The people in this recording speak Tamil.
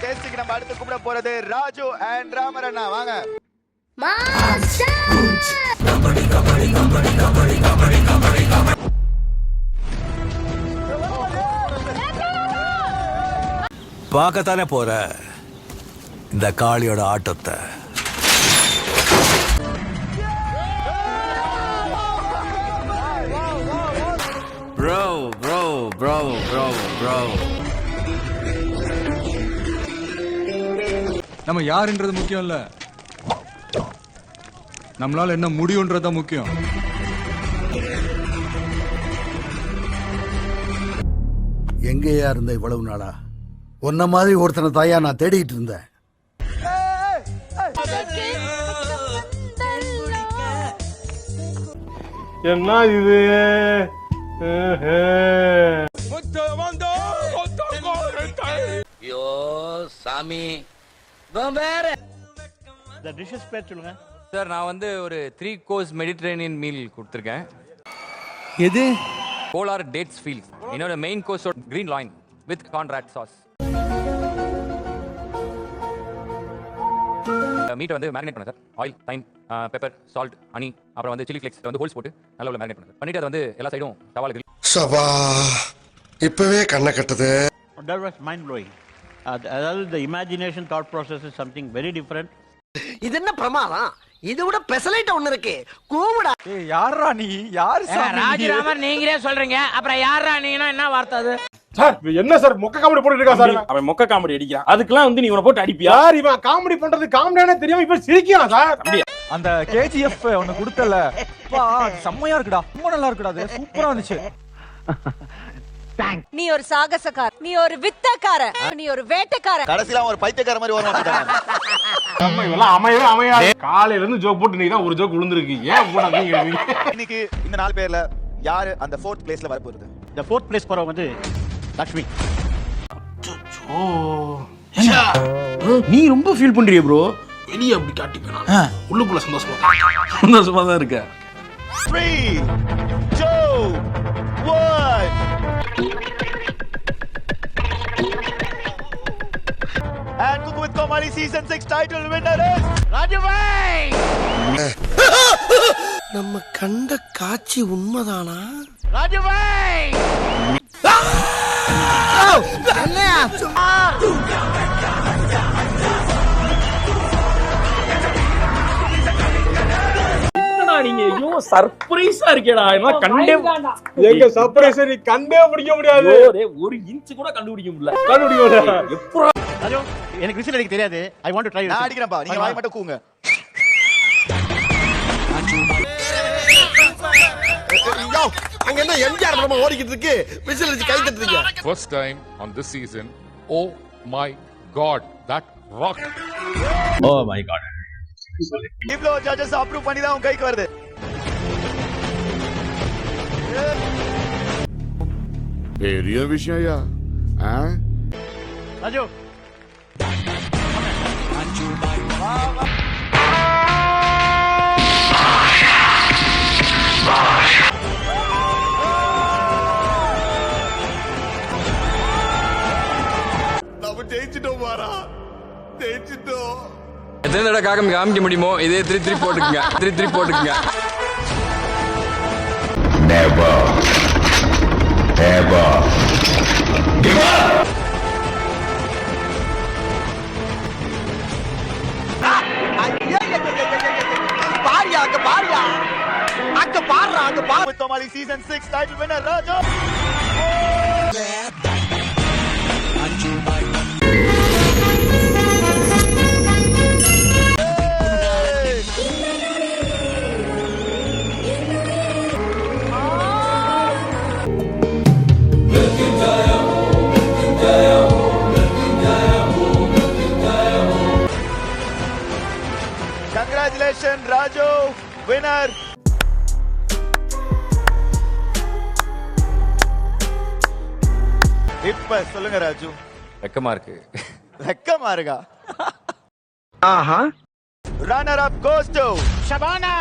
டேஸ்டிங் நம்ம அடுத்து கூப்பிட போறது ராஜு அண்ட் ராமரண்ணா. வாங்க. பார்க்கத்தானே போற இந்த காளியோட ஆட்டத்தை. Bro. நம்ம யாருன்றது முக்கியம் இல்ல, நம்மளால என்ன முடியும்ன்றது தான் முக்கியம். எங்கேயா இருந்த இவ்வளவு நாளா? உன்ன மாதிரி ஒருத்தனை தாயா நான் தேடிட்டு இருந்தேன். என்ன இது? ஐயோ சாமி வேற. சார் நான் வந்து ஒரு 3 கோர்ஸ் மெடிட்டரேனியன் மீல் கொடுத்துருக்கேன். எது? Polar dates feel. என்னோட main course green loin with Conrad sauce. மீட்டை வந்து மேரினேட் பண்ண sir. Oil, thyme, pepper, salt, honey, அப்புறம் வந்து சில்லி ஃப்ளேக்ஸ் வந்து ஹோல்ஸ் போட்டு நல்லா மேரினேட் பண்ண பண்ணிட்டு அதை வந்து எல்லா சைடும் தவால கிரில். சபா இப்பவே கண்ணை கட்டுது. That was mind blowing. அதாவது the imagination thought process is something very different. இது என்ன பிரமாதம்? இது விட பெசலைட் ஒன்னு இருக்கு. கூவுடா. ஏய் யாரா நீ? யார் சாமி? ராஜராமர் நீங்களே சொல்றீங்க. அப்புறம் யாரா நீனா என்ன வார்த்தை அது? சார் என்ன சார் மொக்க காமெடி போட்டுட்டு இருக்கா சார்? அவன் மொக்க காமெடி அடிக்கிறான். அதுக்கெல்லாம் வந்து நீ உன போட்டு அடிப்பியா? சார் இவன் காமெடி பண்றது காமெடியானே தெரியாம இப்ப சிரிக்கிறான் சார். அப்படியே அந்த கேஜிஎஃப் ஒன்னு கொடுத்தல. பா செம்மையா இருக்குடா. ரொம்ப நல்லா இருக்குடா. அது சூப்பரா இருந்துச்சு. நீ ஒரு சாகசக்கார, நீ ஒரு வித்தக்கார, நீ ஒரு வேட்டைக்கார. கடைசில ஒரு பைத்தியக்கார மாதிரி வர மாட்டாங்க. நம்ம இதெல்லாம் அமையாது. காலையில இருந்து ஜோக் போட்டு நீங்க தான் ஒரு ஜோக் விழுந்திருக்கு. ஏன் போடாதீங்க? இன்னைக்கு இந்த 4 பேர்ல யாரு அந்த 4th பிளேஸ்ல வர போறது? The fourth place போறவங்க வந்து லட்சுமி. நீ ரொம்ப ஃபீல் பண்றியே ப்ரோ. வெளிய அப்படி காட்டிப்பேனா? உள்ளுக்குள்ள சந்தோஷமா தான் இருக்க. 3 2 1 And Cook with Komali season 6 title winner is Raju bhai. நம்ம கண்ட காட்சி உண்மைதானா? Raju bhai. என்னையா? என்னடா நீங்க ஐயோ சர்ப்ரைஸா இருக்கேடா. என்ன கண்டே எங்க சர்ப்ரைஸ் நீ கண்டே பிடிக்க முடியாது. ஒரு இன்ச் கூட கண்டுபிடிக்க முடியல. எப்போ ராஜு எனக்கு விசில் அடிக்க தெரியாது. I want to try. நான் அடிக்கிறேன்ப்பா. நீங்க வாய் மட்டும் கூங்க. யோ அங்க என்ன எம்ஜிஆர் படமா ஓடிக்கிட்டு இருக்கு? விசில் அடிச்சு கை தட்டுறீங்க. First time on this season. Oh my god, that rocked. Oh my god. இவ்ளோ ஜட்ஜஸ் அப்ரூவ் பண்ணி தான் உங்க கைக்கு வருது. பெரிய விஷயம்யா. ராஜு நம்ம ஜெயிச்சிட்டோம் பாரா. ஜெயிச்சிட்டோம். எத்தனை தடவை காமிக்க முடியுமோ இதே 3 போட்டுக்குங்க. 3 போட்டுக்குங்க. Never ever give up. பாரியா அங்க பாரியா. அங்க பாறா அங்க பாரு. With Komali season 6 title winner Raju. Congratulations Raju, winner. இப்ப சொல்லுங்க ராஜு. வெக்கமா இருக்கு. வெக்கமா இருக்கா? ஆஹா. Runner up goes to Shabana.